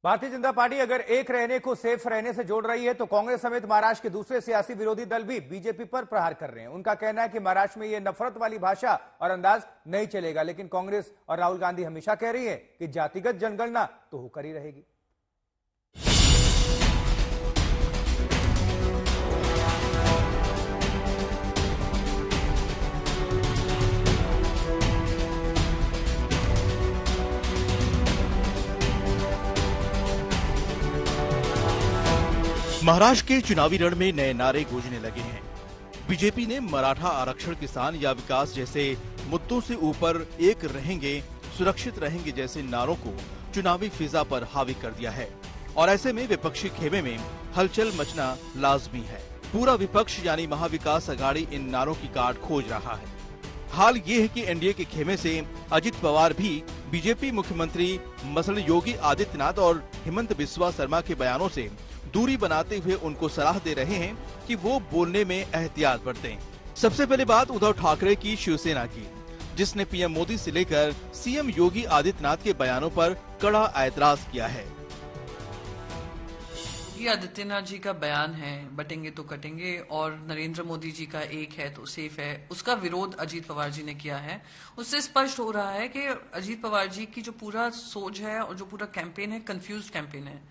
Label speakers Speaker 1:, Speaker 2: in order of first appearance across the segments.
Speaker 1: Bharatiya Janata party अगर एक रहने को सेफ रहने से जोड़ रही है तो कांग्रेस समेत महाराष्ट्र के दूसरे सियासी विरोधी दल भी बीजेपी पर प्रहार कर रहे हैं। उनका कहना है कि महाराष्ट्र में यह नफरत वाली भाषा और अंदाज नहीं चलेगा, लेकिन कांग्रेस और राहुल गांधी हमेशा कह रही है कि जातिगत जनगणना तो होकर ही रहेगी।
Speaker 2: महाराष्ट्र के चुनावी रण में नए नारे गूंजने लगे हैं। बीजेपी ने मराठा आरक्षण, किसान या विकास जैसे मुद्दों से ऊपर एक रहेंगे, सुरक्षित रहेंगे जैसे नारों को चुनावी फिजा पर हावी कर दिया है और ऐसे में विपक्षी खेमे में हलचल मचना लाजमी है। पूरा विपक्ष यानी महाविकास अघाड़ी इन नारों की काट खोज रहा है। हाल ये है कि एनडीए के खेमे से अजित पवार भी बीजेपी मुख्यमंत्री मसलन योगी आदित्यनाथ और हेमंत बिस्वा शर्मा के बयानों से दूरी बनाते हुए उनको सलाह दे रहे हैं कि वो बोलने में एहतियात बरतें। सबसे पहले बात उद्धव ठाकरे की शिवसेना की, जिसने पीएम मोदी से लेकर सीएम योगी आदित्यनाथ के बयानों पर कड़ा ऐतराज किया है।
Speaker 3: योगी आदित्यनाथ जी का बयान है बटेंगे तो कटेंगे और नरेंद्र मोदी जी का एक है तो सेफ है, उसका विरोध अजीत पवार जी ने किया है। उससे स्पष्ट हो रहा है कि अजीत पवार जी की जो पूरा सोच है और जो पूरा कैंपेन है कंफ्यूज कैंपेन है।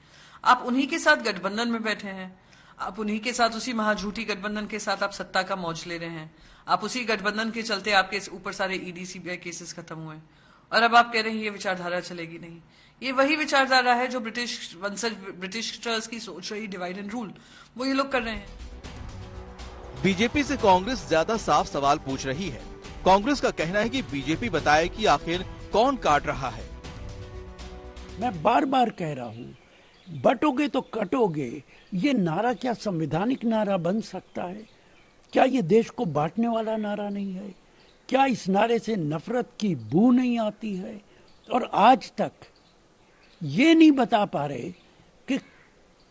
Speaker 3: आप उन्हीं के साथ गठबंधन में बैठे हैं, आप उन्हीं के साथ उसी महाझूठी गठबंधन के साथ आप सत्ता का मौज ले रहे हैं। आप उसी गठबंधन के चलते आपके ऊपर सारे ईडी सीबीआई केसेस खत्म हुए और अब आप कह रहे हैं ये विचारधारा चलेगी नहीं। ये वही विचारधारा है जो ब्रिटिशर्स की सोच रही, डिवाइड एंड रूल, वो ये लोग कर रहे हैं।
Speaker 2: बीजेपी से कांग्रेस ज्यादा साफ सवाल पूछ रही है। कांग्रेस का कहना है कि बीजेपी बताए कि आखिर कौन काट रहा है।
Speaker 4: मैं बार बार कह रहा हूँ, बटोगे तो कटोगे, ये नारा क्या संवैधानिक नारा बन सकता है? क्या ये देश को बांटने वाला नारा नहीं है? क्या इस नारे से नफरत की बू नहीं आती है? और आज तक ये नहीं बता पा रहे कि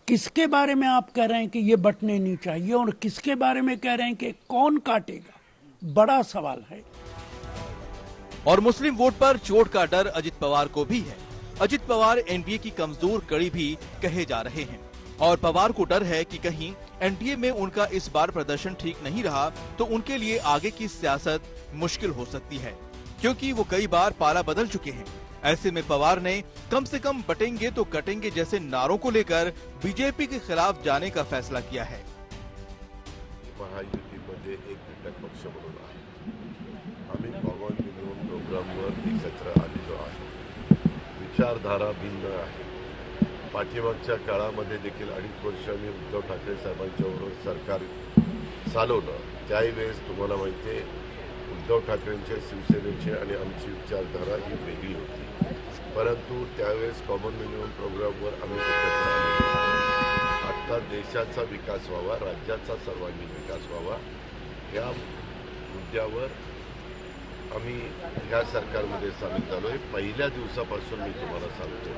Speaker 4: किसके बारे में आप कह रहे हैं कि ये बटने नहीं चाहिए और किसके बारे में कह रहे हैं कि कौन काटेगा। बड़ा सवाल है।
Speaker 2: और मुस्लिम वोट पर चोट का डर अजित पवार को भी है। अजित पवार एनडीए की कमजोर कड़ी भी कहे जा रहे हैं और पवार को डर है कि कहीं एनडीए में उनका इस बार प्रदर्शन ठीक नहीं रहा तो उनके लिए आगे की सियासत मुश्किल हो सकती है, क्योंकि वो कई बार पाला बदल चुके हैं। ऐसे में पवार ने कम से कम बटेंगे तो कटेंगे जैसे नारों को लेकर बीजेपी के खिलाफ जाने का फैसला किया है।
Speaker 5: महायुतीमध्ये एक घटक पक्ष म्हणून आहे, आम्ही कॉमन मिनिमम प्रोग्रामवर एकत्र आलेलो आहे। विचारधारा भिन्न आहे। पाठीमागच्या काळामध्ये देखील 2.5 वर्ष मी उद्धव ठाकरे साहेबांच्या बरोबर सरकार चालवलं। त्यावेळेस तुम्हाला माहिती आहे उद्धव ठाकरेंच्या शिवसेनेची आणि आमची विचारधारा ही वेगळी होती, परंतु त्यावेळेस कॉमन मिनिमम प्रोग्रामवर आम्ही एकत्र आलो। आता देशाचा विकास व्हावा, राज्याचा सर्वांगीण विकास व्हावा या मुद्द्यावर आम्ही ह्या सरकारमध्ये सामील झालो। हे पहिल्या दिवसापासून मी तुम्हाला सांगतो,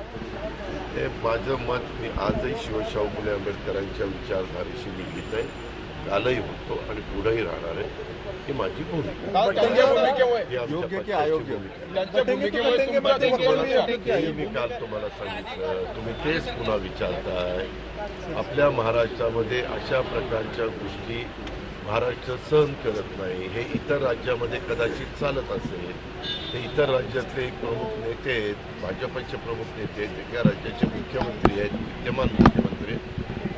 Speaker 5: हे माझं मत मी आजही शिवशाहू फुले आंबेडकरांच्या विचारधारेशी निगडीत आहे, कालही होतो आणि पुढेही राहणार आहे। ही माझी भूमिका मी काल तुम्हाला सांगितलं, तुम्ही तेच पुन्हा विचारताय। आपल्या महाराष्ट्रामध्ये अशा प्रकारच्या गोष्टी महाराष्ट्र सहन करत नाही। हे इतर राज्यामध्ये कदाचित चालत असेल, ते इतर राज्यातले प्रमुख नेते आहेत, भाजपचे प्रमुख नेते आहेत, या राज्याचे मुख्यमंत्री आहेत, विद्यमान मुख्यमंत्री,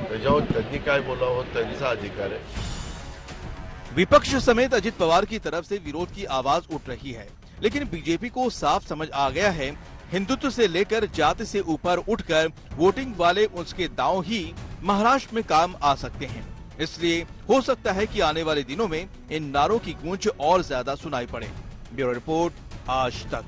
Speaker 5: त्याच्यावर त्यांनी काय बोलावं त्यांचा अधिकार आहे।
Speaker 2: विपक्ष समेत अजित पवार की तरफ से विरोध की आवाज उठ रही है, लेकिन बीजेपी को साफ समझ आ गया है हिंदुत्व से लेकर जाति से ऊपर उठकर वोटिंग वाले उसके दांव ही महाराष्ट्र में काम आ सकते हैं। इसलिए हो सकता है कि आने वाले दिनों में इन नारों की गूंज और ज्यादा सुनाई पड़े। ब्यूरो रिपोर्ट, आज तक।